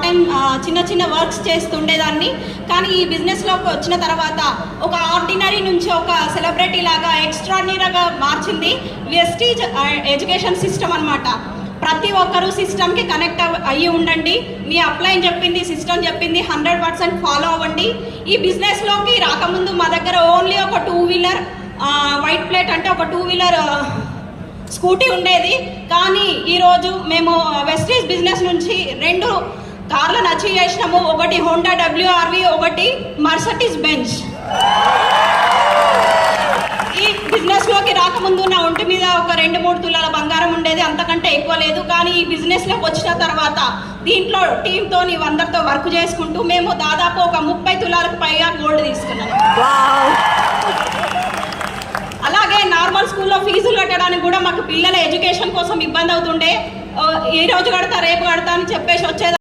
Time చిన్న చిన్న works చేస్తుండేదాన్ని. కానీ ఈ బిజినెస్లోకి వచ్చిన తర్వాత ఒక ఆర్డినరీ నుంచి ఒక సెలబ్రిటీ లాగా ఎక్స్ట్రాడినరీగా మార్చింది వెస్టీజ్ ఎడ్యుకేషన్ సిస్టమ్ అనమాట. ప్రతి ఒక్కరూ సిస్టమ్కి కనెక్ట్ అయ్యి ఉండండి. మీ అప్లైన్ చెప్పింది, సిస్టమ్ చెప్పింది 100% ఫాలో అవ్వండి. ఈ బిజినెస్లోకి రాకముందు మా దగ్గర ఓన్లీ ఒక 2 వీలర్ వైట్ ప్లేట్ అంటే ఒక 2 వీలర్ స్కూటీ ఉండేది. కానీ ఈరోజు మేము వెస్టీజ్ బిజినెస్ నుంచి 2 కార్లను అచీవ్ చేసినాము. ఒకటి హోండా WRV, ఒకటి మర్సిడీస్ బెంజ్. ఈ బిజినెస్లోకి రాకముందు నా ఒంటి మీద ఒక 2-3 తులాల బంగారం ఉండేది, అంతకంటే ఎక్కువ లేదు. కానీ ఈ బిజినెస్లోకి వచ్చిన తర్వాత దీంట్లో టీంతో అందరితో వర్క్ చేసుకుంటూ మేము దాదాపు ఒక 30 తులాలకు పైగా గోల్డ్ తీసుకున్నాం. అలాగే నార్మల్ స్కూల్లో ఫీజులు కట్టడానికి కూడా మాకు పిల్లల ఎడ్యుకేషన్ కోసం ఇబ్బంది అవుతుండే. ఈ రోజు కడతా రేపు కడతా అని చెప్పేసి వచ్చేది.